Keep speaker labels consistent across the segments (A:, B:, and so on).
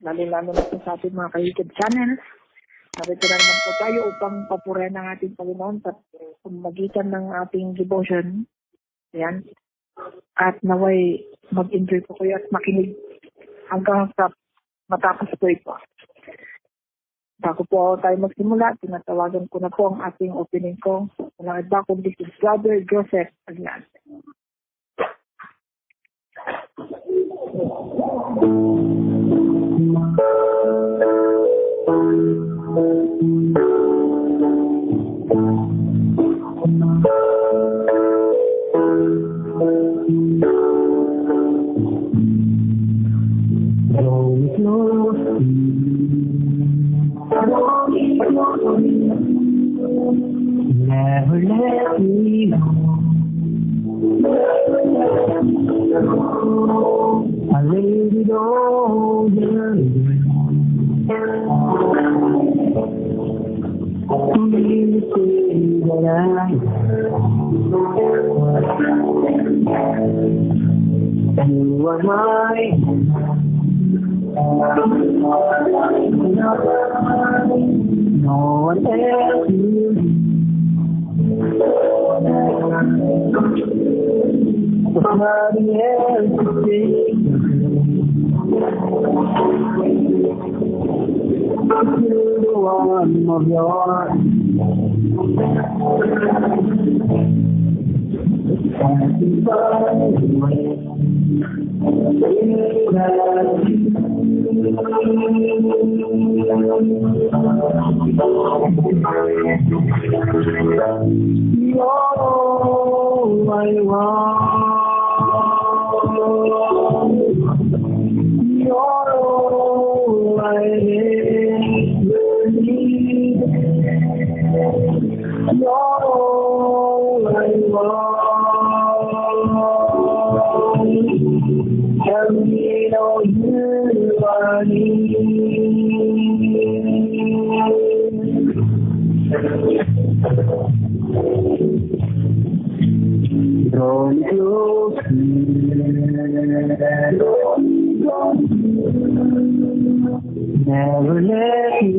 A: lalo-lalo na po sa ating mga ka-YouTube channel. Narito na naman po tayo upang papurihan ng ating Panginoon sa magitan ng ating devotion. Ayan. At naway mag-enjoy po kayo at makinig hanggang sa matapos po ito. Bago po tayo magsimula, tinatawagan ko na po ang ating opening ko. Walang iba kundi si Brother Joseph Aguilar.
B: Never let me go. I laid it all down. You say that you are mine. No one else will. Somebody else to take. You're the one of yours. You're all I want. You're all I ever need. You're all I want. Tell me all you are Draw me close, never let me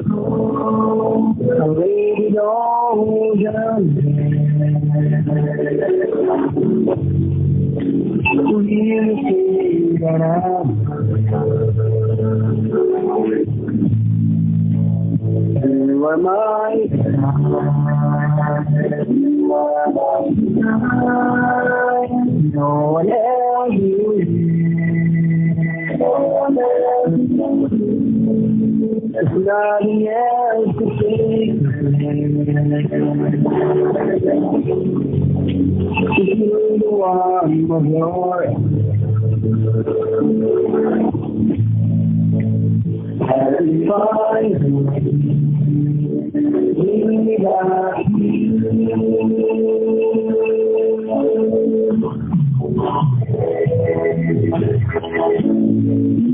B: go. I laid it all down for you to say that you are mine. No one else will. There's nothing else to take. You're the one of yours. I'll find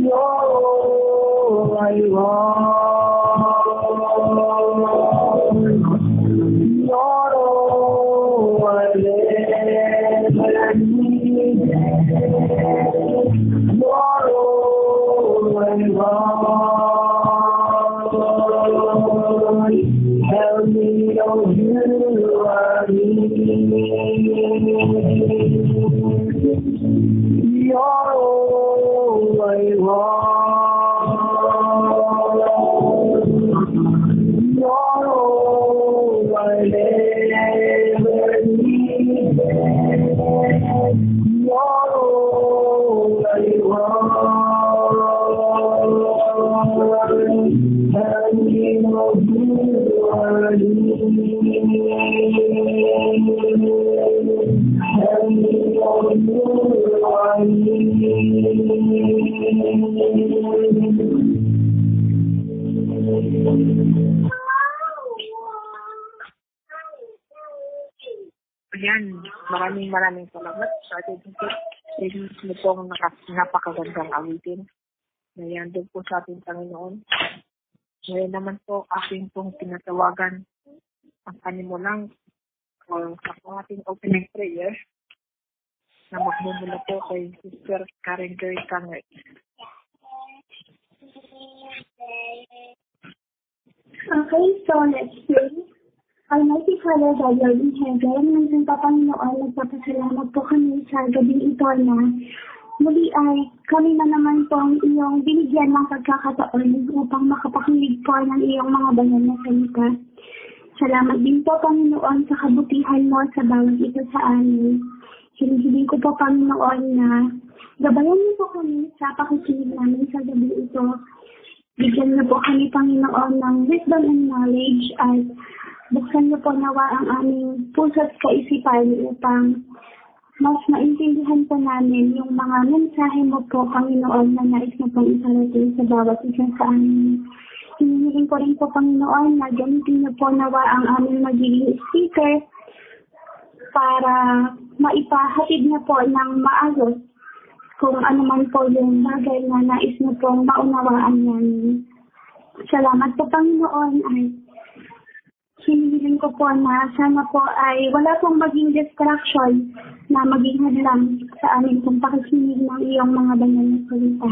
B: you're all I want. You're all I ever need. You're all I want. Tell me all you are you're all I want. You're all I ever need. You're all I want. Tell me all you are tell me all you are
A: Ayan, maraming salamat sa ating ticket. Ladies mo po ang napakagandang awitin. Ayan, doon po sa ating Panginoon. Ngayon naman po, aking pong tinatawagan ang kanimulang sa ating opening prayer. na magmumula po kay Sister Karen Joy Kangert.
C: Okay, so let's pray. Almighty Father, God, Lord in heaven, ng Panginoon, nagpapasalamat po kami sa gabing ito na muli ay kami na naman po ang iyong binigyan ng pagkakataon upang makapakinig po ng iyong mga banal na salita. Salamat din po, Panginoon, sa kabutihan mo sa bawat ito sa amin. Hinihiling ko po, Panginoon, na gabayan niyo po kami sa pakikinig namin sa gabi ito. Bigyan niyo po kami, Panginoon, ng wisdom and knowledge at buksan niyo po nawa ang aming puso at kaisipan upang mas maintindihan po namin yung mga mensahe mo po, Panginoon, na nais mo pong isarating sa bawat isa sa amin. Hinihiling ko rin po, Panginoon, na gamitin niyo po nawa ang aming magiging speaker para maipahatid niyo po ng maayos kung ano man po yung bagay na nais niyo pong maunawaan namin. Salamat po, Panginoon, ay hinihiling ko po na sana po ay wala pong maging distraction na maging hadlang sa amin kung pakikinig ng iyong mga banal na salita.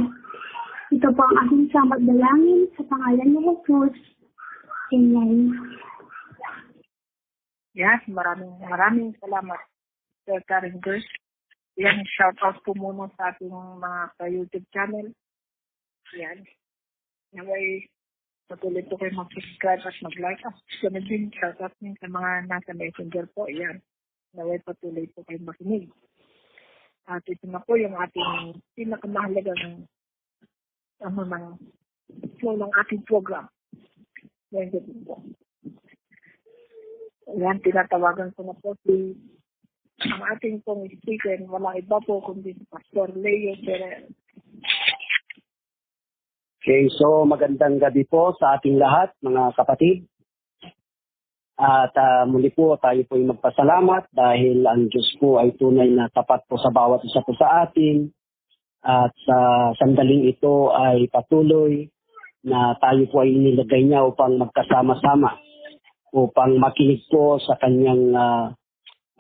C: Ito po ang aking samad dalangin sa pangalan ni Jesus. Amen.
A: Yes, maraming salamat, Sir Karen Joy. Yan, shout out po muna sa ating mga ka-YouTube channel. Yan. Naway, patuloy po kayo mag-subscribe at mag-like. Ganun din, shout out din sa mga nasa messenger po. Yan. Naway, patuloy po kayo makinig. At ito na po yung ating pinakamahalagang flow ng ating program. Yan, ganun po. Yan, tinatawagan ko na po ang ating pong speaker, wala iba po kundi si Pastor Leo Ferrer.
D: Okay, so magandang gabi po sa ating lahat, mga kapatid. At muli po tayo po ay magpasalamat dahil ang Diyos po ay tunay na tapat po sa bawat isa po sa atin. At sa sandaling ito ay patuloy na tayo po ay inilagay niya upang magkasama-sama, upang makinig po sa kanyang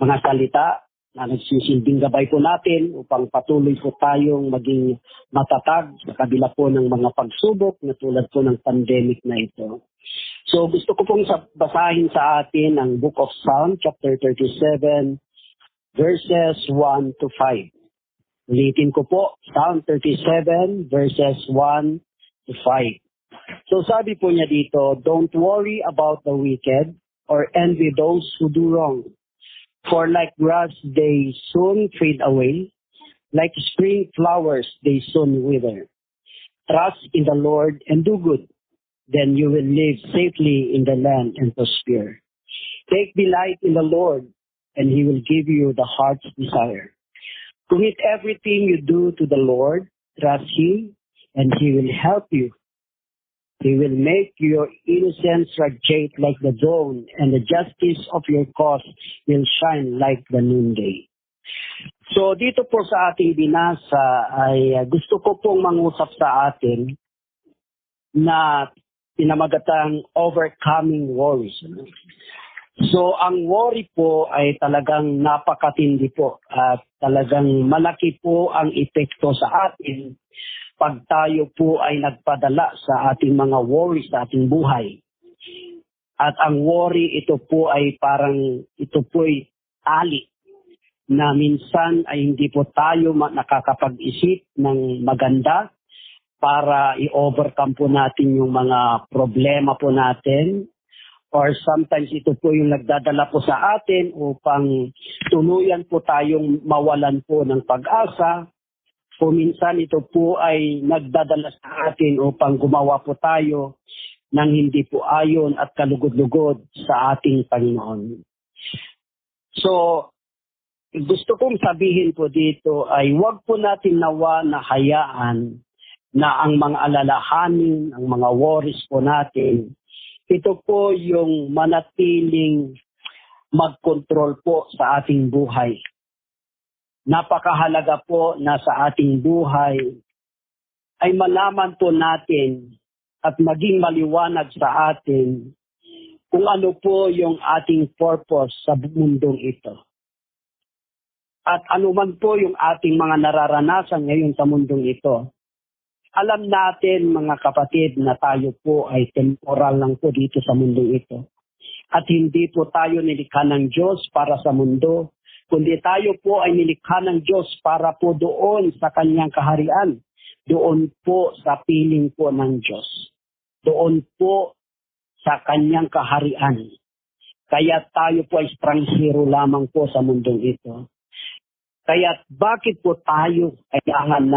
D: mga salita na nagsisilbing gabay po natin upang patuloy po tayong maging matatag sa kabila po ng mga pagsubok na tulad po ng pandemic na ito. So gusto ko pong basahin sa atin ang Book of Psalm, chapter 37, verses 1 to 5. Ulitin ko po, Psalm 37, verses 1 to 5. So sabi po niya dito, don't worry about the wicked or envy those who do wrong. For like grass, they soon fade away. Like spring flowers, they soon wither. Trust in the Lord and do good. Then you will live safely in the land and prosper. Take delight in the Lord, and He will give you the heart's desire. Commit everything you do to the Lord. Trust Him, and He will help you. He will make your innocence radiate like the dawn, and the justice of your cause will shine like the noonday. So dito po sa ating binasa ay gusto ko pong mangusap sa atin na pinamagatang overcoming worries. So ang worry po ay talagang napakatindi po at talagang malaki po ang epekto sa atin pag tayo po ay nagpadala sa ating mga worries sa ating buhay. At ang worry, ito po ay tali na minsan ay hindi po tayo nakakapag-isip ng maganda para i-overcome po natin yung mga problema po natin. Or sometimes ito po yung nagdadala po sa atin upang tuluyan po tayong mawalan po ng pag-asa. Kung minsan ito po ay nagdadala sa atin upang gumawa po tayo ng hindi po ayon at kalugod-lugod sa ating Panginoon. So, gusto kong sabihin po dito ay huwag po natin nawa na hayaan na ang mga alalahanin, ang mga worries po natin, ito po yung manatiling mag-control po sa ating buhay. Napakahalaga po na sa ating buhay ay malaman po natin at maging maliwanag sa atin kung ano po yung ating purpose sa mundong ito. At anuman po yung ating mga nararanasan ngayon sa mundong ito, alam natin mga kapatid na tayo po ay temporal lang po dito sa mundong ito. At hindi po tayo nilikha ng Diyos para sa mundo, kundi tayo po ay nilikha ng Diyos para po doon sa kanyang kaharian. Doon po sa piling po ng Diyos. Doon po sa kanyang kaharian. Kaya tayo po ay estranghero lamang po sa mundong ito. Kaya bakit po tayo kailangan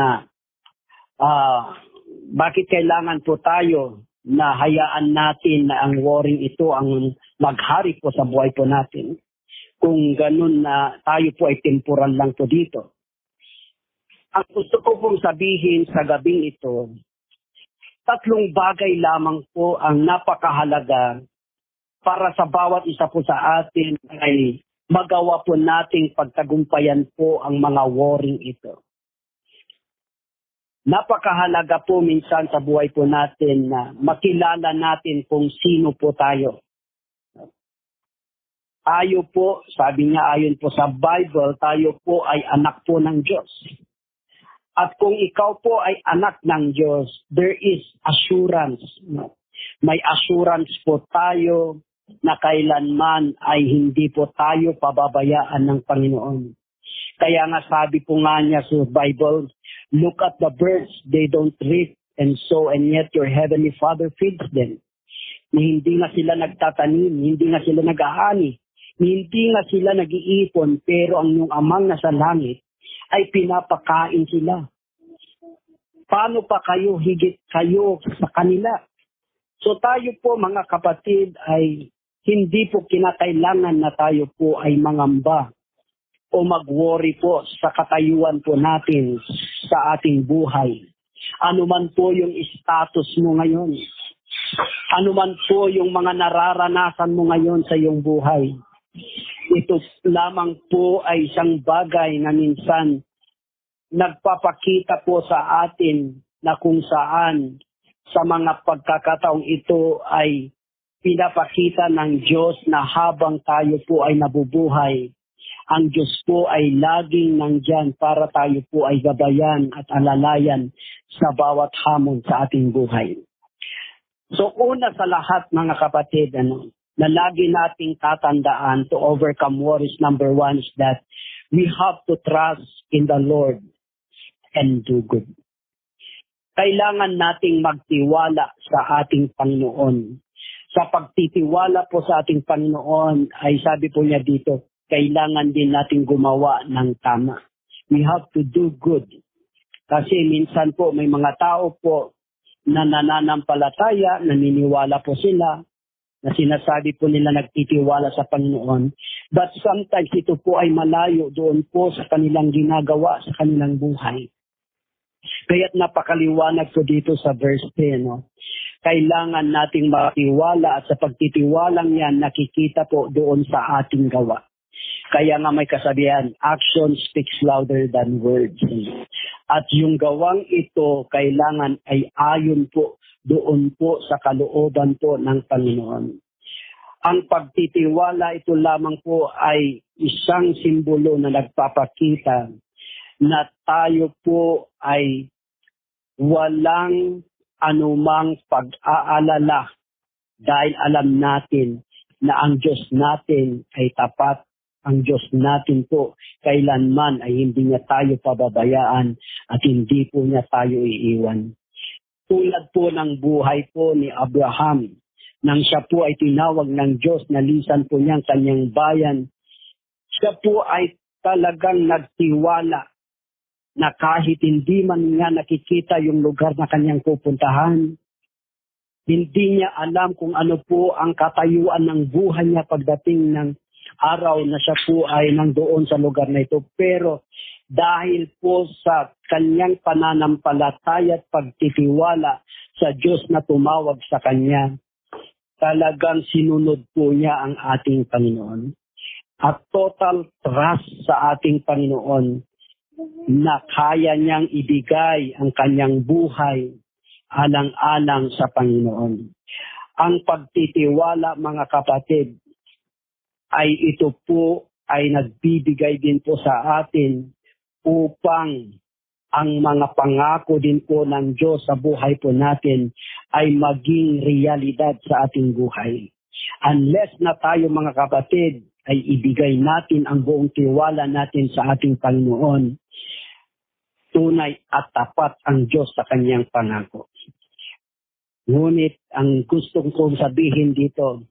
D: po tayo na hayaan natin na ang warring ito ang maghari po sa buhay po natin? Kung ganun na tayo po ay temporal lang po dito. Ang gusto ko pong sabihin sa gabing ito, 3 bagay lamang po ang napakahalaga para sa bawat isa po sa atin ay magawa po nating pagtagumpayan po ang mga warring ito. Napakahalaga po minsan sa buhay po natin na makilala natin kung sino po tayo. Tayo po, sabi niya ayon po sa Bible, tayo po ay anak po ng Diyos. At kung ikaw po ay anak ng Diyos, there is assurance. May assurance po tayo na kailanman ay hindi po tayo pababayaan ng Panginoon. Kaya nga sabi po nga niya sa Bible, look at the birds, they don't reap and sow, and yet your heavenly Father feeds them. Hindi nga sila nagtatanim, hindi nga sila nag-aani, hindi nga sila nag-iipon, pero ang iyong amang nasa langit ay pinapakain sila. Paano pa kayo, higit kayo sa kanila? So tayo po mga kapatid ay hindi po kinakailangan na tayo po ay mangamba o mag-worry po sa katayuan po natin sa ating buhay. Ano man po yung status mo ngayon. Ano man po yung mga nararanasan mo ngayon sa iyong buhay. Ito lamang po ay isang bagay na minsan nagpapakita po sa atin na kung saan sa mga pagkakataong ito ay pinapakita ng Diyos na habang tayo po ay nabubuhay, ang Diyos po ay laging nandyan para tayo po ay gabayan at alalayan sa bawat hamon sa ating buhay. So una sa lahat mga kapatid, na lagi nating tatandaan to overcome worries, number 1 is that we have to trust in the Lord and do good. Kailangan nating magtiwala sa ating Panginoon. Sa pagtitiwala po sa ating Panginoon ay sabi po niya dito, kailangan din nating gumawa ng tama. We have to do good. Kasi minsan po may mga tao po na nananampalataya, naniniwala po sila, na sinasabi po nila nagtitiwala sa Panginoon. But sometimes ito po ay malayo doon po sa kanilang ginagawa, sa kanilang buhay. Kaya't napakaliwanag po dito sa verse 10. Kailangan nating matiwala at sa pagtitiwalang yan nakikita po doon sa ating gawa. Kaya nga may kasabihan, action speaks louder than words. At yung gawang ito kailangan ay ayon po doon po sa kalooban po ng Panginoon. Ang pagtitiwala ito lamang po ay isang simbolo na nagpapakita na tayo po ay walang anumang pag-aalala dahil alam natin na ang Diyos natin ay tapat. Ang Diyos natin po kailanman ay hindi niya tayo pababayaan at hindi po niya tayo iiwan. Tulad po ng buhay po ni Abraham, nang siya po ay tinawag ng Diyos na lisan po niyang kanyang bayan, siya po ay talagang nagtiwala na kahit hindi man nga nakikita yung lugar na kanyang pupuntahan, hindi niya alam kung ano po ang katayuan ng buhay niya pagdating ng araw na siya po ay nandoon sa lugar na ito. Pero dahil po sa kanyang pananampalataya at pagtitiwala sa Diyos na tumawag sa kanya, talagang sinunod po niya ang ating Panginoon. At total trust sa ating Panginoon na kaya niyang ibigay ang kanyang buhay alang-alang sa Panginoon. Ang pagtitiwala mga kapatid ay ito po ay nagbibigay din po sa atin upang ang mga pangako din po ng Diyos sa buhay po natin ay maging realidad sa ating buhay. Unless na tayo mga kapatid ay ibigay natin ang buong tiwala natin sa ating Panginoon, tunay at tapat ang Diyos sa kanyang pangako. Ngunit ang gusto kong sabihin dito,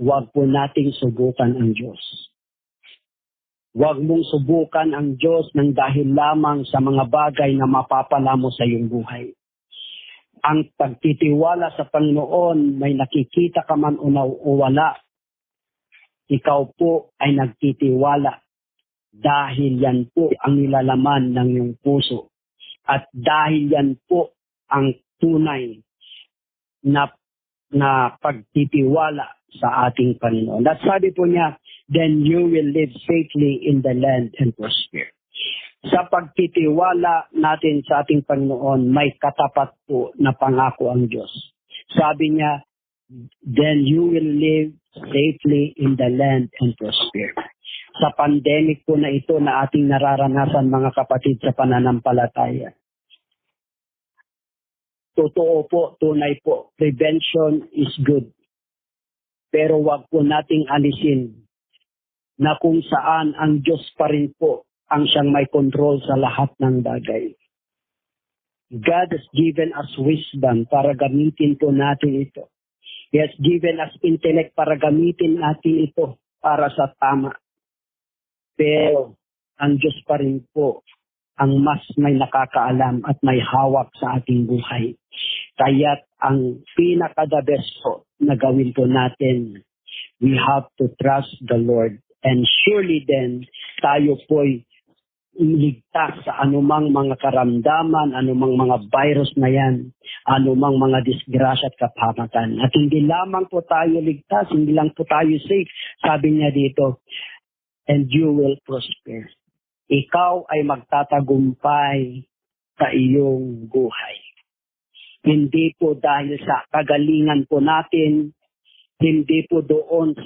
D: huwag po nating subukan ang Diyos. Huwag mong subukan ang Diyos ng dahil lamang sa mga bagay na mapapala mo sa iyong buhay. Ang pagtitiwala sa Panginoon, may nakikita ka man o wala, ikaw po ay nagtitiwala dahil yan po ang nilalaman ng iyong puso. At dahil yan po ang tunay na pagtitiwala sa ating Panginoon. At sabi po niya, then you will live safely in the land and prosper. Sa pagtitiwala natin sa ating Panginoon, may katapat po na pangako ang Diyos. Sabi niya, then you will live safely in the land and prosper. Sa pandemic po na ito na ating nararanasan mga kapatid sa pananampalataya, totoo po, tunay po, prevention is good. Pero wag po nating alisin na kung saan ang Diyos pa rin po ang siyang may control sa lahat ng bagay. God has given us wisdom para gamitin po natin ito. He has given us intellect para gamitin natin ito para sa tama. Pero ang Diyos pa rin po ang mas may nakakaalam at may hawak sa ating buhay. Kaya't ang pinaka-the best po na gawin po natin, we have to trust the Lord. And surely then, tayo po'y ligtas sa anumang mga karamdaman, anumang mga virus na yan, anumang mga disgrasya at kapahamakan. At hindi lamang po tayo ligtas, hindi lang po tayo safe. Sabi niya dito, and you will prosper. Ikaw ay magtatagumpay sa iyong buhay. Hindi po dahil sa kagalingan po natin, hindi po doon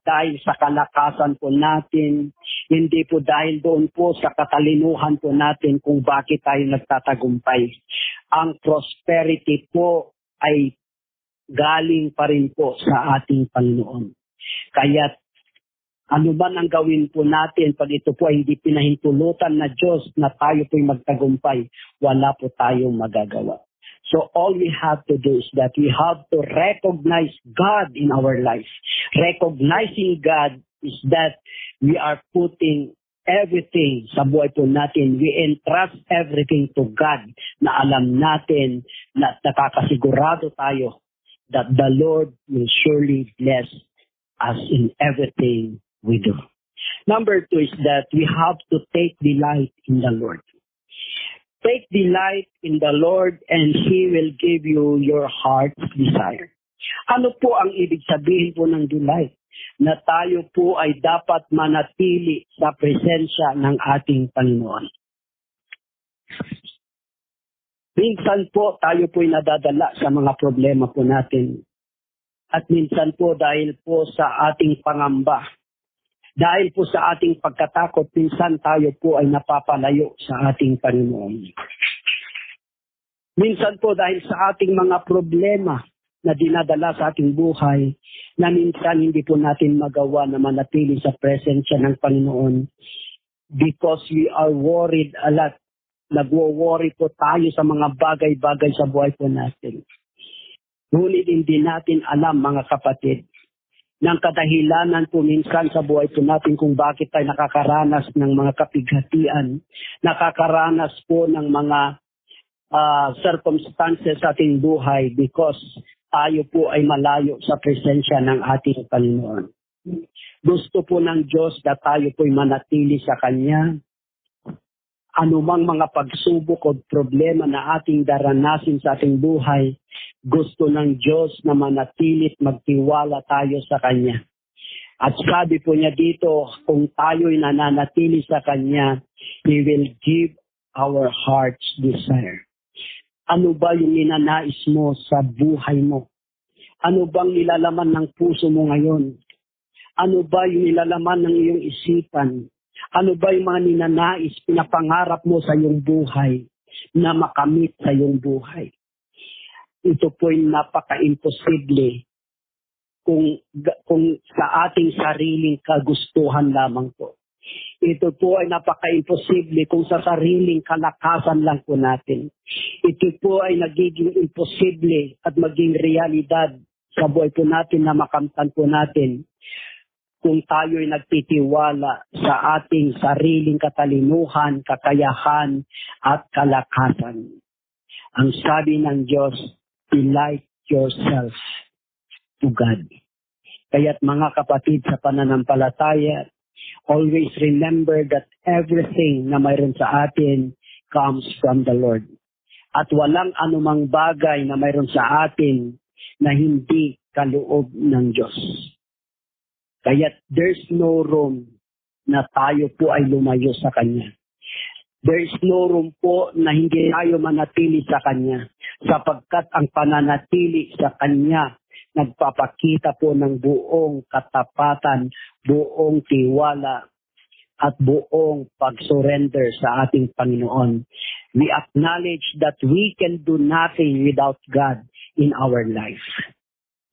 D: dahil sa kalakasan po natin, hindi po dahil doon po sa katalinuhan po natin kung bakit tayo nagtatagumpay. Ang prosperity po ay galing pa rin po sa ating Panginoon. Kaya ano man ang gawin po natin pag ito po ay hindi pinahintulutan na Diyos na tayo po'y magtagumpay, wala po tayong magagawa. So all we have to do is that we have to recognize God in our life. Recognizing God is that we are putting everything sa buhay po natin. We entrust everything to God na alam natin na nakakasigurado tayo that the Lord will surely bless us in everything we do. Number 2 is that we have to take delight in the Lord. Take delight in the Lord and He will give you your heart's desire. Ano po ang ibig sabihin po ng delight? Na tayo po ay dapat manatili sa presensya ng ating Panginoon. Minsan po tayo po ay nadadala sa mga problema po natin. At minsan po dahil po sa ating pangamba, dahil po sa ating pagkatakot, minsan tayo po ay napapalayo sa ating Panginoon. Minsan po dahil sa ating mga problema na dinadala sa ating buhay, na minsan hindi po natin magawa na manatili sa presensya ng Panginoon because we are worried a lot. Nagwo-worry po tayo sa mga bagay-bagay sa buhay po natin. Ngunit hindi natin alam mga kapatid, ng kadahilanan po minsan sa buhay po natin kung bakit tayo nakakaranas ng mga kapighatian, nakakaranas po ng mga circumstances sa ating buhay because tayo po ay malayo sa presensya ng ating Panginoon. Gusto po ng Diyos na tayo po ay manatili sa Kanya. Anumang mga pagsubok o problema na ating daranasin sa ating buhay, gusto ng Diyos na manatilit magtiwala tayo sa Kanya. At sabi po niya dito, kung tayo'y nananatili sa Kanya, He will give our heart's desire. Ano ba yung ninanais mo sa buhay mo? Ano bang nilalaman ng puso mo ngayon? Ano ba yung nilalaman ng iyong isipan? Ano ba yung mga ninanais, pinapangarap mo sa iyong buhay na makamit sa iyong buhay? Ito po'y napaka-imposible kung sa ating sariling kagustuhan lamang po. Ito po ay napaka-imposible kung sa sariling kalakasan lang po natin. Ito po ay nagiging imposible at maging realidad sa buhay po natin na makamtan po natin kung tayo ay nagtitiwala sa ating sariling katalinuhan, kakayahan at kalakasan. Ang sabi ng Diyos, delight yourself to God. Kaya't mga kapatid sa pananampalataya, always remember that everything na mayroon sa atin comes from the Lord. At walang anumang bagay na mayroon sa atin na hindi kaloob ng Diyos. Kaya there's no room na tayo po ay lumayo sa Kanya. There's no room po na hindi tayo manatili sa Kanya. Sapagkat ang pananatili sa Kanya nagpapakita po ng buong katapatan, buong tiwala, at buong pag-surrender sa ating Panginoon. We acknowledge that we can do nothing without God in our life.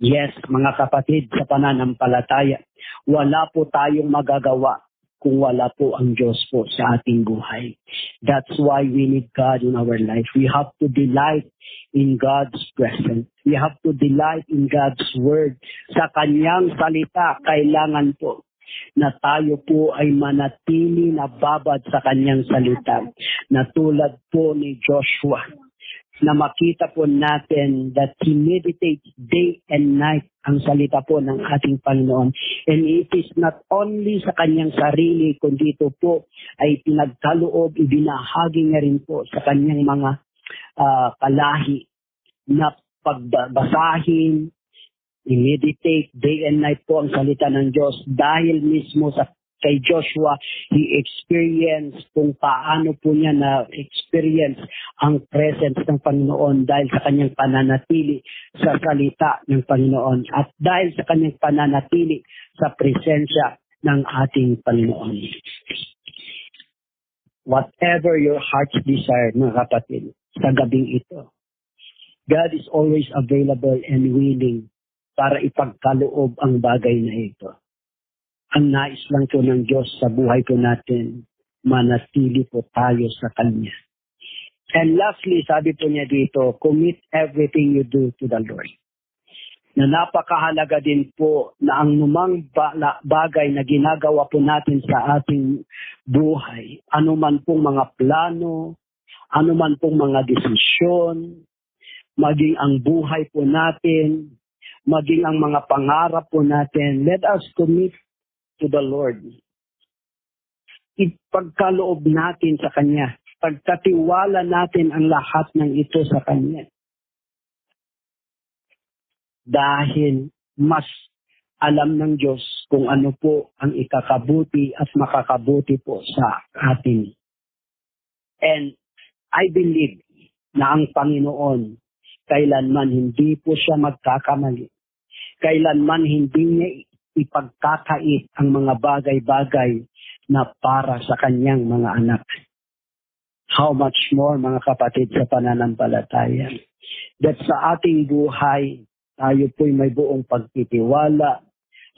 D: Yes, mga kapatid, sa pananampalataya, wala po tayong magagawa kung wala po ang Diyos po sa ating buhay. That's why we need God in our life. We have to delight in God's presence. We have to delight in God's Word. Sa Kanyang salita, kailangan po na tayo po ay manatili na babad sa Kanyang salita. Na tulad po ni Joshua, na makita po natin that he meditates day and night ang salita po ng ating Panginoon. And it is not only sa kanyang sarili, kundi ito po ay pinagkaloob, ibinahagi niya rin po sa kanyang mga kalahi na pagbasahin, i-meditate day and night po ang salita ng Diyos dahil mismo sa kay Joshua, he experienced kung paano po niya na-experience ang presence ng Panginoon dahil sa kanyang pananatili sa salita ng Panginoon at dahil sa kanyang pananatili sa presensya ng ating Panginoon. Whatever your heart's desire, mga kapatid, sa gabing ito, God is always available and willing para ipagkaloob ang bagay na ito. Ang nais lang po ng Diyos sa buhay po natin, manatili po tayo sa Kanya. And lastly, sabi po niya dito, commit everything you do to the Lord. Na napakahalaga din po na ang numang bagay na ginagawa po natin sa ating buhay, anuman pong mga plano, anuman pong mga desisyon, maging ang buhay po natin, maging ang mga pangarap po natin, let us commit to the Lord. Ipagkaloob natin sa Kanya. Pagkatiwala natin ang lahat ng ito sa Kanya. Dahil mas alam ng Diyos kung ano po ang ikakabuti at makakabuti po sa atin. And I believe na ang Panginoon kailanman hindi po siya magkakamali. Kailanman hindi niya ipagkakait ang mga bagay-bagay na para sa kanyang mga anak. How much more, mga kapatid, sa pananampalataya, that sa ating buhay, tayo po'y may buong pagtitiwala.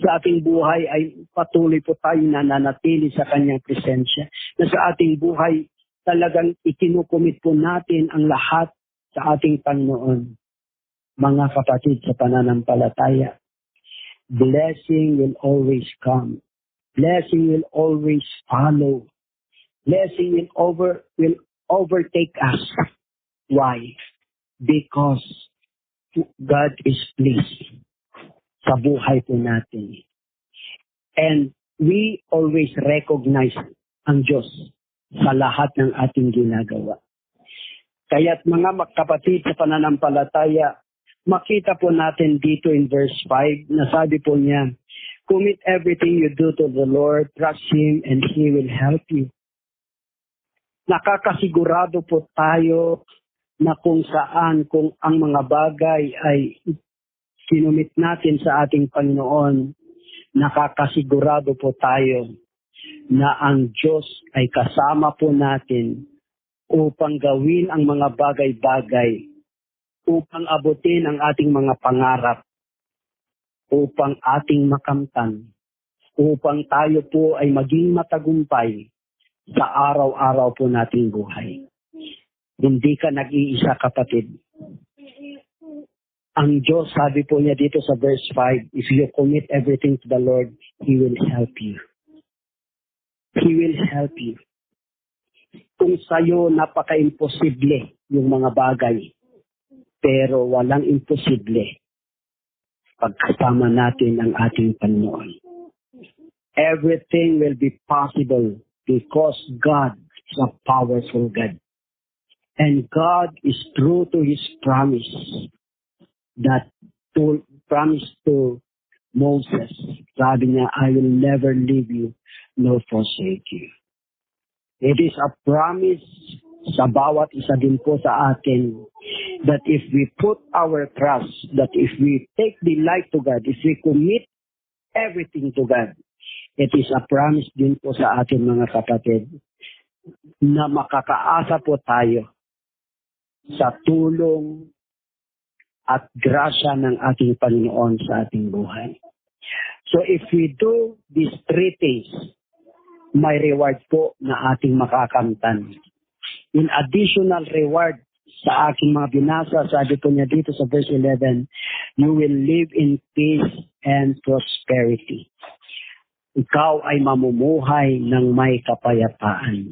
D: Sa ating buhay ay patuloy po tayo nananatili sa kanyang presensya. Na sa ating buhay, talagang ikinukumit po natin ang lahat sa ating Panginoon. Mga kapatid, sa pananampalataya, blessing will always come. Blessing will always follow. Blessing will overtake us. Why? Because God is pleased sa buhay po natin. And we always recognize ang Diyos sa lahat ng ating ginagawa. Kaya't mga kapatid sa pananampalataya, makita po natin dito in verse 5 na sabi po niya, commit everything you do to the Lord, trust Him, and He will help you. Nakakasigurado po tayo na kung ang mga bagay ay sinumit natin sa ating Panginoon, nakakasigurado po tayo na ang Diyos ay kasama po natin upang gawin ang mga bagay-bagay, upang abutin ang ating mga pangarap, upang ating makamtan, upang tayo po ay maging matagumpay sa araw-araw po nating buhay. Hindi ka nag-iisa, kapatid. Ang Diyos, sabi po niya dito sa verse 5, if you commit everything to the Lord, He will help you. He will help you. Kung sa'yo napaka-imposible yung mga bagay, pero walang imposible pagkasama natin ang ating Panginoon. Everything will be possible because God is a powerful God. And God is true to His promise that promise to Moses. Sabi niya, I will never leave you nor forsake you. It is a promise sa bawat isa din po sa atin that if we put our trust, that if we take delight to God, if we commit everything to God, it is a promise din po sa atin, mga kapatid, na makakaasa po tayo sa tulong at grasya ng ating Panginoon sa ating buhay. So if we do these three things, may reward po na ating makakamtan. In additional reward sa aking mga binasa, sabi po niya dito sa verse 11, you will live in peace and prosperity. Ikaw ay mamumuhay ng may kapayapaan.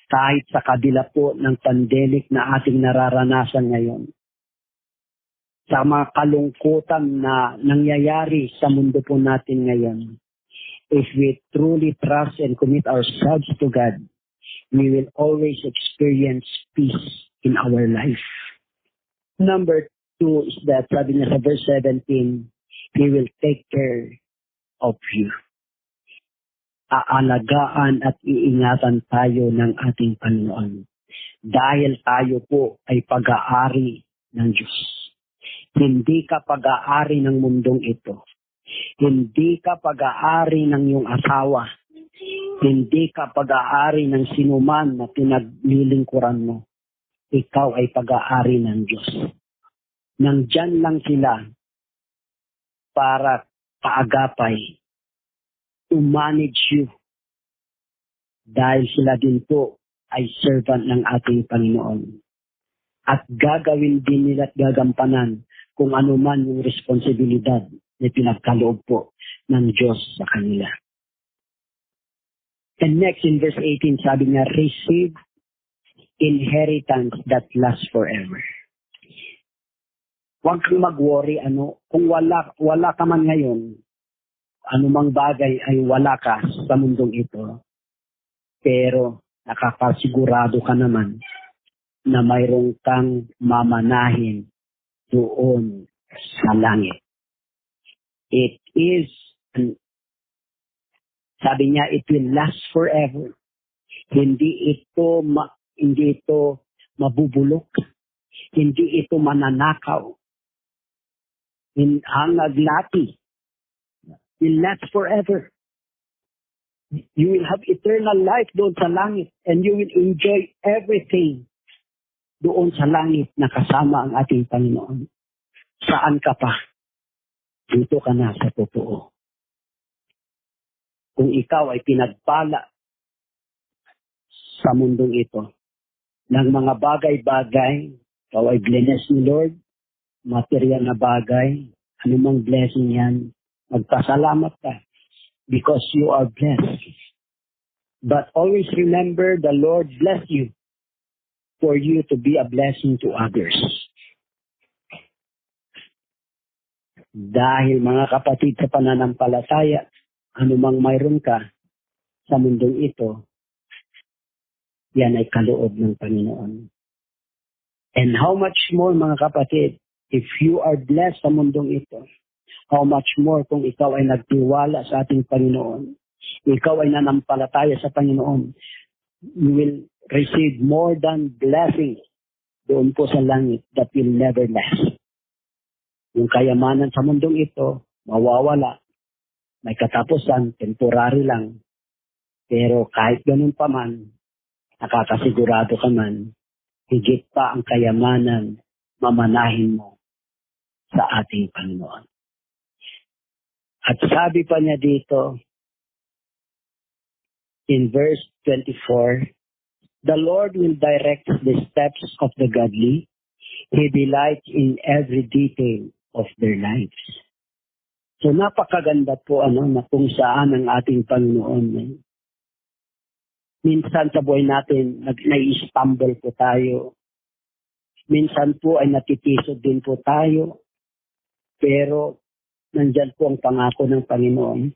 D: Kahit sa kabila po ng pandemic na ating nararanasan ngayon, sa mga kalungkutan na nangyayari sa mundo po natin ngayon, if we truly trust and commit ourselves to God, we will always experience peace in our life. Number 2 is that, sabi niya sa verse 17, He will take care of you. Aalagaan at iingatan tayo ng ating Panginoon. Dahil tayo po ay pag-aari ng Diyos. Hindi ka pag-aari ng mundong ito. Hindi ka pag-aari ng iyong asawa. Hindi ka pag-aari ng sinuman na pinaglilingkuran mo. Ikaw ay pag-aari ng Diyos. Nandyan lang sila para paagapay, to manage you. Dahil sila din po ay servant ng ating Panginoon. At gagawin din nila at gagampanan kung ano man yung responsibilidad na pinagkaloob po ng Diyos sa kanila. And next in verse 18, sabi niya, receive inheritance that lasts forever. Huwag kang mag-worry, kung wala ka man ngayon, anumang bagay ay wala ka sa mundong ito, pero nakakasigurado ka naman na mayroong kang mamanahin doon sa langit. It is, sabi niya, it will last forever. Hindi ito mabubulok. Hindi ito mananakaw. Hangaglati. Will last forever. You will have eternal life doon sa langit and you will enjoy everything doon sa langit na kasama ang ating Panginoon. Saan ka pa? Dito ka na sa totoo. Kung ikaw ay pinagpala sa mundong ito ng mga bagay-bagay, ikaw ay blessed ni Lord, material na bagay, anumang blessing yan, magpasalamat ka because you are blessed. But always remember the Lord bless you for you to be a blessing to others. Dahil mga kapatid sa pananampalataya, anumang mayroon ka sa mundong ito, yan ay kaloob ng Panginoon. And how much more mga kapatid, if you are blessed sa mundong ito, how much more kung ikaw ay nagtiwala sa ating Panginoon, ikaw ay nanampalataya sa Panginoon, you will receive more than blessings doon po sa langit that will never last. Yung kayamanan sa mundong ito, mawawala. may katapusan, temporary lang. Pero kahit ganun pa man, nakakasigurado ka man, higit pa ang kayamanan mamanahin mo sa ating Panginoon. At sabi pa niya dito, in verse 24, the Lord will direct the steps of the godly. He delights in every detail of their lives. So napakaganda po na kung saan ang ating Panginoon. Minsan sa buhay natin, nai-stumble po tayo. Minsan po ay natitisod din po tayo. Pero nandyan po ang pangako ng Panginoon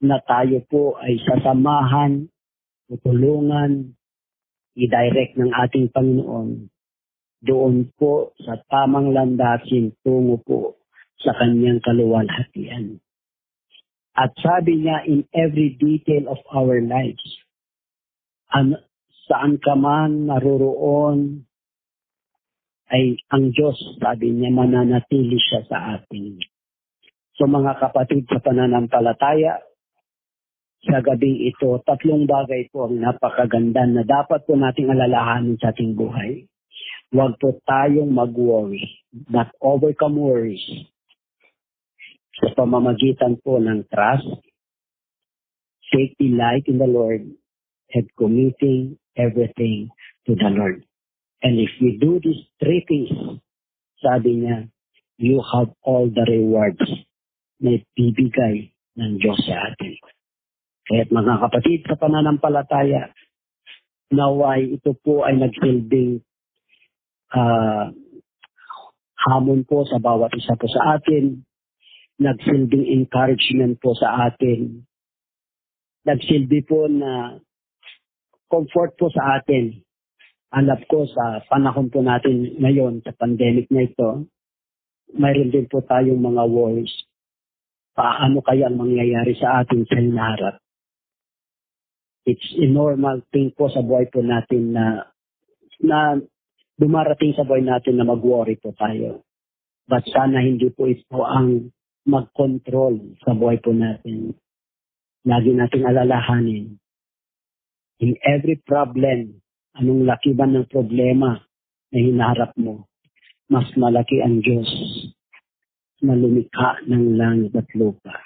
D: na tayo po ay sasamahan, tutulungan, i-direct ng ating Panginoon doon po sa tamang landasin tungo po sa kanyang kaluwalhatian. At sabi niya, in every detail of our lives, saan ka man naroroon, ay ang Diyos, sabi niya, mananatili siya sa atin. So mga kapatid sa pananampalataya, sa gabing ito, 3 bagay po ang napakaganda na dapat po nating alalahanin sa ating buhay. Huwag po tayong mag-worry, but overcome worries sa pamamagitan po ng trust, take delight in the Lord, and committing everything to the Lord. And if we do these 3 things, sabi niya, you have all the rewards na ibibigay ng Diyos sa atin. Kaya't mga kapatid sa pananampalataya, naway ito po ay nagsilbing hamon po sa bawat isa po sa atin, nagsilbing encouragement po sa atin, nagsilbi po na comfort po sa atin. Alam ko sa panahon po natin ngayon, sa pandemic na ito, mayroon din po tayong mga worries. Paano kaya ang mangyayari sa atin sa hinaharap? It's a normal thing po sa buhay po natin na dumarating sa buhay natin na mag-worry po tayo. But sana hindi po ito ang mag-control sa buhay po natin. Lagi nating alalahanin. In every problem, anong laki ba ng problema na hinaharap mo, mas malaki ang Diyos na lumikha ng langit at lupa.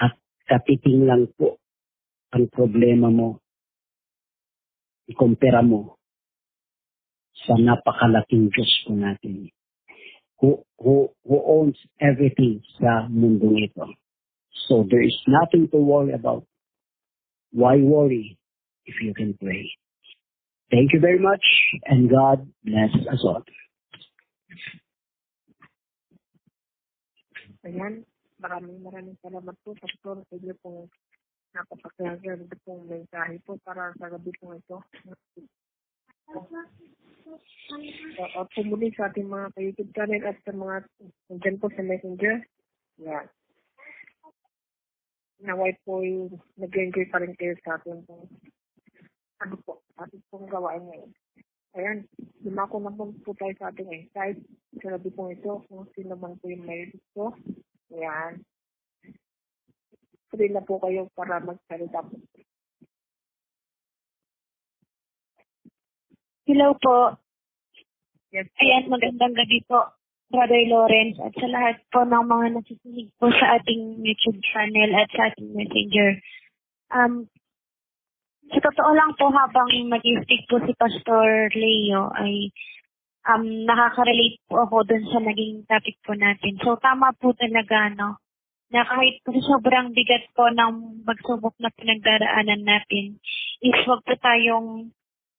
D: At katiting lang po ang problema mo, ikumpara mo sa napakalaking Diyos po natin who owns everything sa mundong ito. So there is nothing to worry about. Why worry if you can pray? Thank you very much, and God bless us all.
A: Ayan, maraming salamat po, Pastor, sa inyo pong napapagaganda pong mensahe po para sa gabi po ito. At pumuli sa ating mga ka-YouTube channel at sa mga dyan po sa Messenger. Yan. Naway po yung nag-enjoy pa rin kayo sa ating pong gawain ngayon. Ayan, lumako na po tayo sa ating insight sa gabi po ito kung sino man po yung may gusto. Ayan. Free na po kayo para magsalita po.
C: Hello po.
A: Yes.
C: Ayan, magandang gabi po, Brother Lawrence, at sa lahat po ng mga nakikinig po sa ating YouTube channel at sa ating Messenger. Sa totoo lang po, habang mag-speak po si Pastor Leo, ay nakaka-relate po ako dun sa naging topic po natin. So, tama po talaga, no? Na kahit po sobrang bigat po ng magsubok na pinagdaraanan natin, is wag po tayong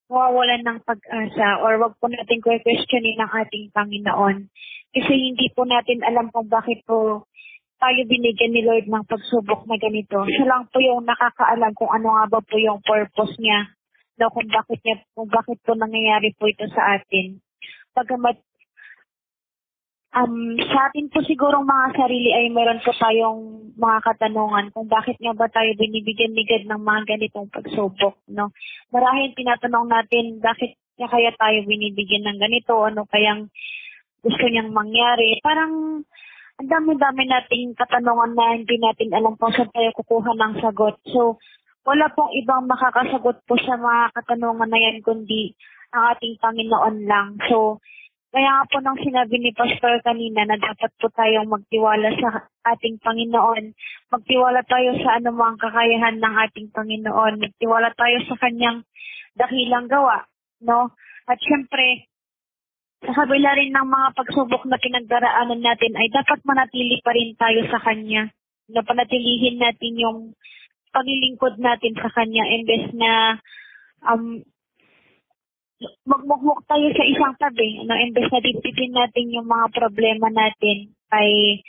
C: mawawalan ng pag-asa or wag po natin questionin ng ating Panginoon. Kasi hindi po natin alam kung bakit po tayo binigyan ni Lord ng pagsubok na ganito. Siya lang po yung nakakaalam kung ano nga ba po yung purpose niya, no, kung bakit po nangyayari po ito sa atin. Pagamat sa atin po sigurong mga sarili ay meron po tayong mga katanungan kung bakit nga ba tayo binibigyan ni God ng mga ganitong pagsubok, no? Marahil tinatanong natin bakit kaya tayo binibigyan ng ganito, ano kayang gusto niyang mangyari. Parang
E: ang dami-dami nating katanungan na hindi natin alam kung saan tayo kukuha ng sagot. So, wala pong ibang makakasagot po sa mga katanungan na yan kundi ang ating Panginoon lang. So, kaya nga po nang sinabi ni Pastor kanina na dapat po tayong magtiwala sa ating Panginoon. Magtiwala tayo sa anumang kakayahan ng ating Panginoon. Magtiwala tayo sa kanyang dakilang gawa, no? At syempre, sa kabila rin ng mga pagsubok na pinagdaraanan natin ay dapat manatili pa rin tayo sa Kanya. Na panatilihin natin yung paglilingkod natin sa Kanya imbes na magmukmuk tayo sa isang tabi. Imbes na dipipin natin yung mga problema natin ay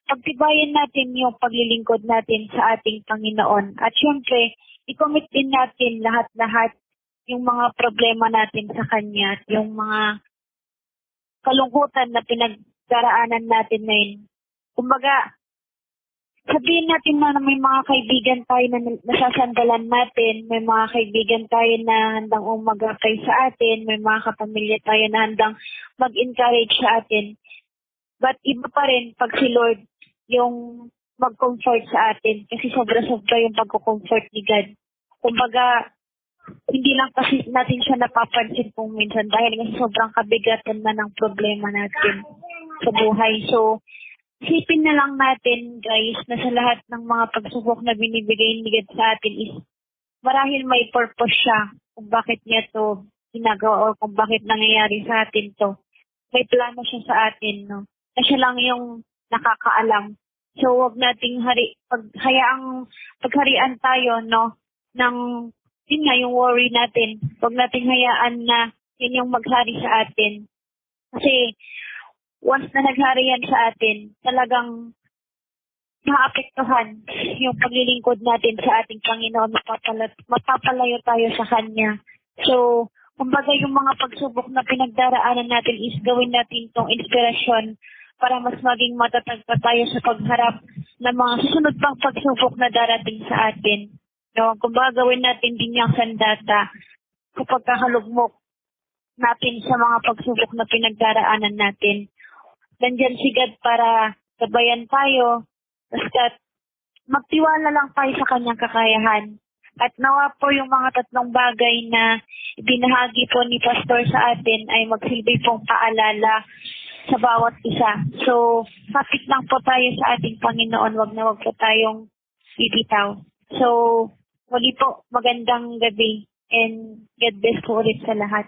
E: pagtibayan natin yung paglilingkod natin sa ating Panginoon. At syempre, i-commit din natin lahat-lahat yung mga problema natin sa Kanya at yung mga kalungkutan na pinagdaraanan natin ngayon. Kumbaga, sabihin natin na may mga kaibigan tayo na nasasandalan natin, may mga kaibigan tayo na handang umagapay sa atin, may mga kapamilya tayo na handang mag-encourage sa atin. But iba pa rin pag si Lord yung mag-comfort sa atin kasi sobra-sobra yung pag-comfort ni God. Kumbaga, hindi lang kasi natin siya napapansin kung minsan dahil kasi sobrang kabigatan na ng problema natin sa buhay. So, isipin na lang natin guys na sa lahat ng mga pagsubok na binibigay ni God sa atin is marahil may purpose siya kung bakit niya to ginagawa o kung bakit nangyayari sa atin to. May plano siya sa atin, no? Na siya lang yung nakakaalam. So, wag nating pagharian tayo, no, ng yun nga, yung worry natin. Huwag natin hayaan na yun yung maghari sa atin. Kasi, once na naghari yan sa atin, talagang maapektuhan yung paglilingkod natin sa ating Panginoon. Mapapalayo tayo sa Kanya. So, kumbaga yung mga pagsubok na pinagdaraanan natin is gawin natin tong inspirasyon para mas maging matatag pa tayo sa pagharap ng mga susunod pang pagsubok na darating sa atin. No, kumbaga gawin natin din yung sandata sa pagkakalugmok natin sa mga pagsubok na pinagdaraanan natin. Nandyan si God para gabayan tayo, basta magtiwala lang tayo sa kanyang kakayahan. At nawa po yung mga tatlong bagay na ibinahagi po ni Pastor sa atin ay magsilbi pong paalala sa bawat isa. So, kapit lang po tayo sa ating Panginoon, wag po tayong bibitaw. So, muli po, magandang gabi and God bless po ulit sa lahat.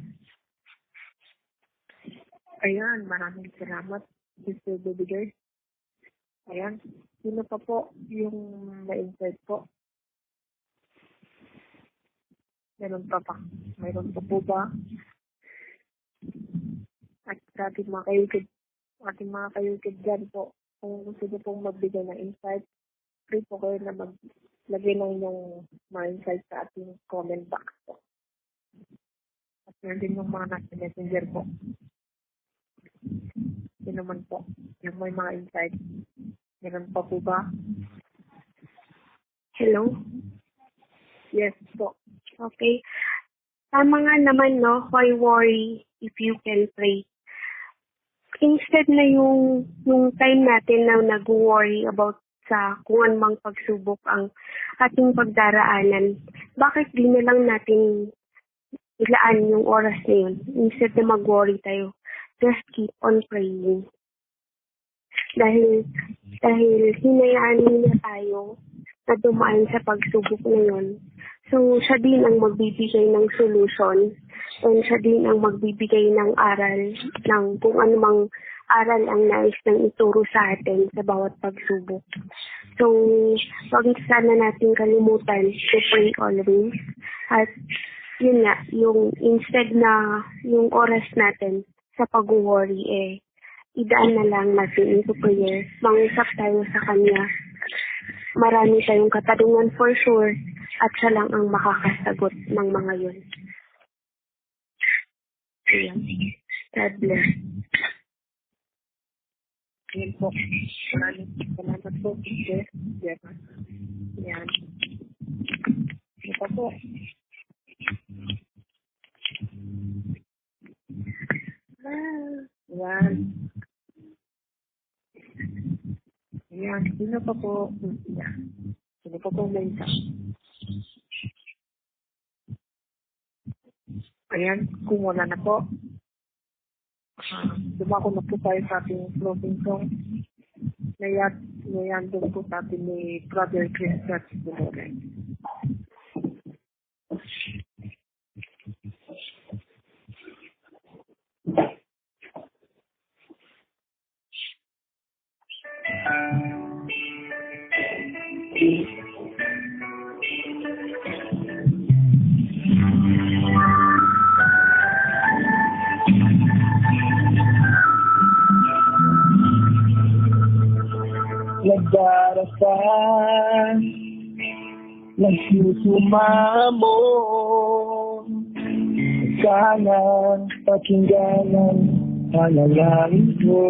A: Ayan, maraming salamat, Mr. Baby. Ayan, sino pa po yung na-insert po? Meron pa. Mayroon pa po ba? At sa ating mga kayukid dyan po, kung gusto niyo pong magbigay ng insight, free po kayo na maglagay ng inyong mga insight sa ating comment box po. At meron din yung mga nasa messenger po. Yun naman po, yung may mga insight. Meron pa po ba?
C: Hello?
A: Yes po.
C: Okay. Tama nga naman, no? Why worry if you can pray? Instead na yung time natin na nag-worry about sa kung anumang pagsubok ang ating pagdaraanan, bakit di na lang natin ilaan yung oras na yun? Instead na mag-worry tayo, just keep on praying. Dahil hinayaan niya tayo na dumaan sa pagsubok na yun. So, siya din ang magbibigay ng solution and siya din ang magbibigay ng aral ng kung anumang aral ang nais ng ituro sa atin sa bawat pagsubok. So, wag sana natin kalimutan to pray always. At yun nga, yung instead na yung oras natin sa pag-worry, idaan na lang natin into prayer. Mangusap tayo sa Kanya. Marami tayong katarungan for sure at siya lang ang makakasagot ng mga yun. Ayan. God bless.
A: Ayan po. Maraming salamat po. Yes. Ayan. Ito po. Ayan. Ayan, sino pa po? Yan. Sino pa po may isa? Ayan, kung wala na po, dumako na po tayo sa ating closing song. Ngayon doon po sa atin ni Brother Chris Dolores.
B: Nagdarasal, nagsusumamo, sana pakinggan ang panalangin ko.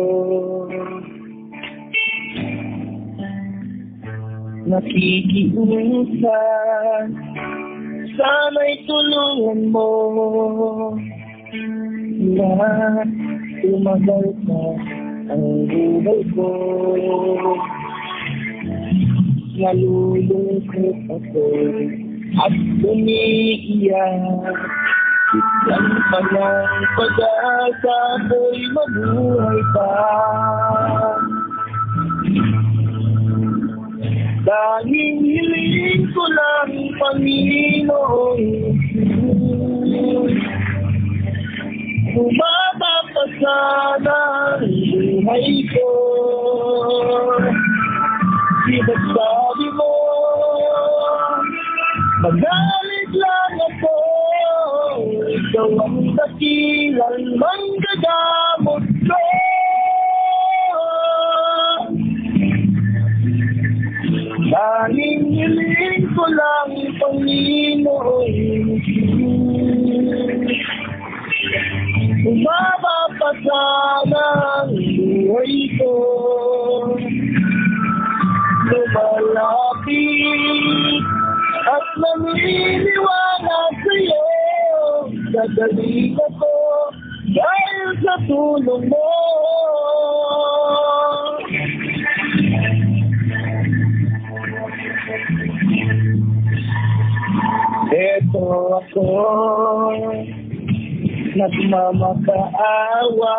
B: Nakikiusap, sana'y tulungan mo na tumagal sa ang buhay ko. Nalulungkot ako at umiiyak. Isang pa ng pag-asa ko'y mabuhay pa. Dahil hiling ko lang, Panginoon, bumaba pa sana ang buhay ko. Di ba sabi mo, magalit lang ako, ikaw ang dakilang manggagamot ko. Dahil hiling ko lang, Panginoon, bumaba pa sana ang buhay ko. Lumalapit at naniniwala sa'yo, dadalhin ako dahil sa tulong mo. Eto ako, nagmamakaawa,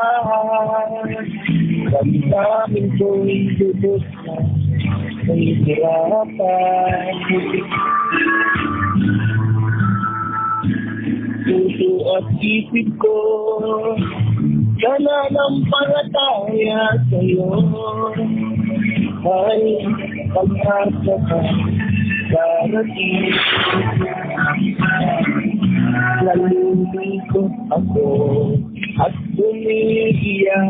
B: damdamin ko'y lubos na may hirapan. Puso at isip ko, nananampalataya sa'yo. Ay, pag-asa ka darating. Nalulungkot ako at umiiyak.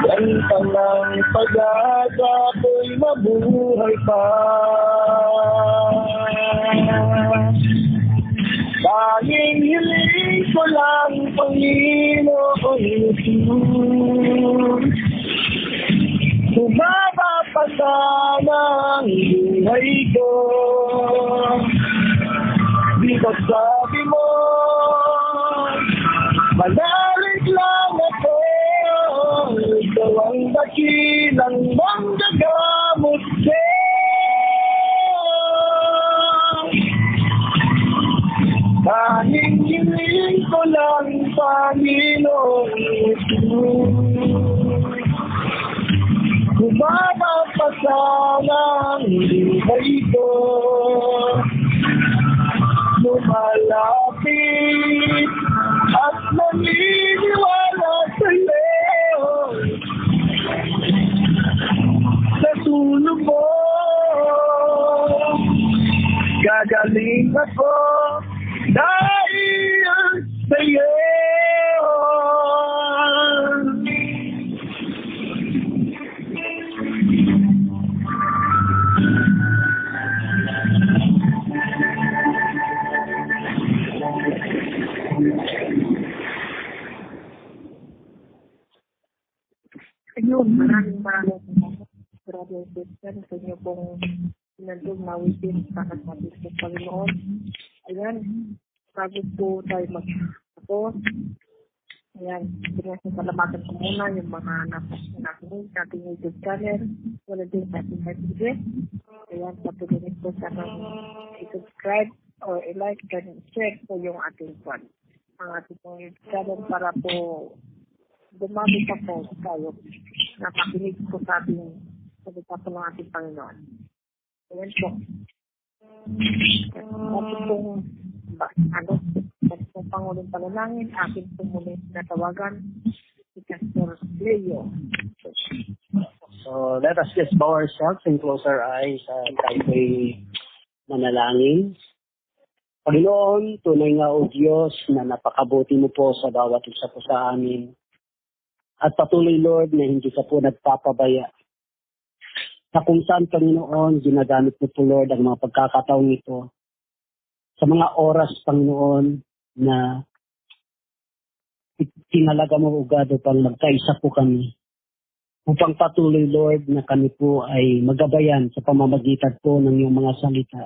B: Yan pa ng pag-asa ko'y mabuhay pa. Dahil hiling ko lang, Panginoon, bumaba pa sana ang buhay ko. Di ba sabi mo, manalig lang ako, ikaw ang dakilang manggagamot ko. Dahil hiling ko lang, Panginoon, bumaba pa sana ang buhay ko. Lumalapit at naniniwala sa'yo, sa tulong mo gagaling ako dahil sa'yo.
A: Ayun, maraming salamat, Brother Christian, sa inyo pong sinandong nawitin sa kasabit ng Panginoon. Ayan, bago po tayo mag-tapos. Ayan, pinasasalamatan ko muna yung mga nakinig sa ating YouTube channel. tulad din sa ating message. Ayan, patuloy po sa i-subscribe or i-like and share po yung ating fan. Ang ating pong channel para po dumami pa po tayo. Napakinig po sa ating salita po ng ating Panginoon. Ayan po. Ating pong pong Pangulong Panalangin, aking pong muli natawagan si Pastor Leo.
D: So let us just bow ourselves and close our eyes at tayo po'y manalangin. Panginoon, tunay nga o Diyos na napakabuti mo po sa bawat isa po sa amin. At patuloy, Lord, na hindi ka po nagpapabaya. Sa kung saan, Panginoon, ginagamit mo po, Lord, ang mga pagkakataong ito. Sa mga oras, Panginoon, na tinalaga mo, God, upang magkaisa po kami. Upang patuloy, Lord, na kami po ay magabayan sa pamamagitan po ng iyong mga salita.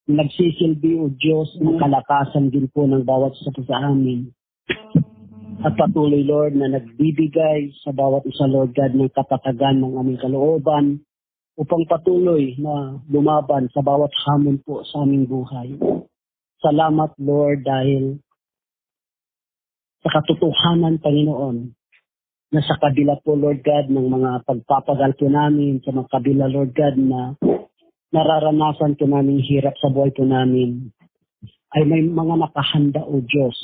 D: Nagsisilbi, O Diyos, ng kalakasan din po ng bawat isa po sa amin. At patuloy, Lord, na nagbibigay sa bawat isa, Lord God, ng katatagan ng aming kalooban upang patuloy na lumaban sa bawat hamon po sa aming buhay. Salamat, Lord, dahil sa katotohanan, Panginoon, na sa kabila po, Lord God, ng mga pagpapagal po namin, sa mga kabila, Lord God, na nararanasan po namin hirap sa buhay po namin, ay may mga nakahanda, O Diyos,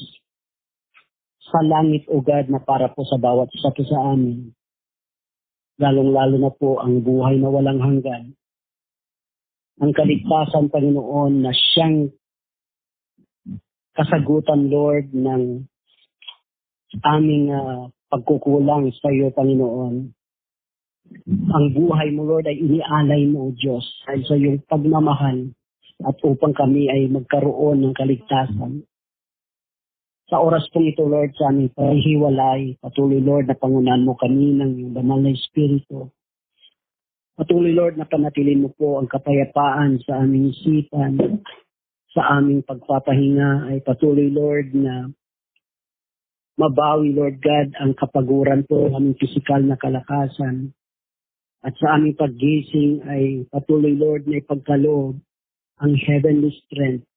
D: sa langit, O God, na para po sa bawat isa po sa amin. Lalong-lalo na po ang buhay na walang hanggan. Ang kaligtasan, Panginoon, na siyang kasagutan, Lord, ng aming pagkukulang sa iyo, Panginoon. Ang buhay mo, Lord, ay inialay mo, O Diyos, ay sa iyong pagmamahal at upang kami ay magkaroon ng kaligtasan. Sa oras pong ito, Lord, sa aming paghihiwalay, patuloy, Lord, na pangunahan mo kami ng iyong banal na Espiritu. Patuloy, Lord, na panatilin mo po ang kapayapaan sa aming isipan, sa aming pagpapahinga, ay patuloy, Lord, na mabawi, Lord God, ang kapaguran po ng aming pisikal na kalakasan. At sa aming paggising ay patuloy, Lord, na ipagkaloob ang heavenly strength,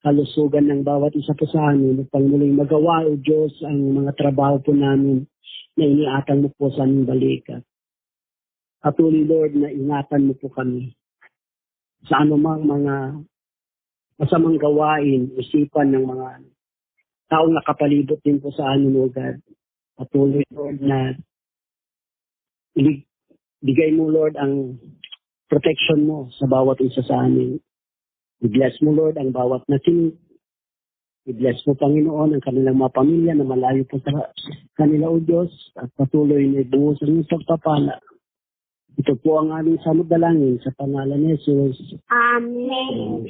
D: kalusugan ng bawat isa po sa amin upang muling magawa, O Diyos, ang mga trabaho po namin na iniatang mo po sa aming balikat. Patuloy, Lord, na ingatan mo po kami sa anumang mga masamang gawain, isipan ng mga taong nakapalibot din po sa amin, O God. Patuloy, Lord, na bigay mo, Lord, ang protection mo sa bawat isa sa amin. I-bless mo, Lord, ang bawat nakinig. I-bless mo, Panginoon, ang kanilang mga pamilya na malayo po sa kanila, O Diyos, at patuloy na ibuhos ang iyong pagpapala. Ito po ang aming samudalangin sa pangalan ni Jesus.
C: Amen.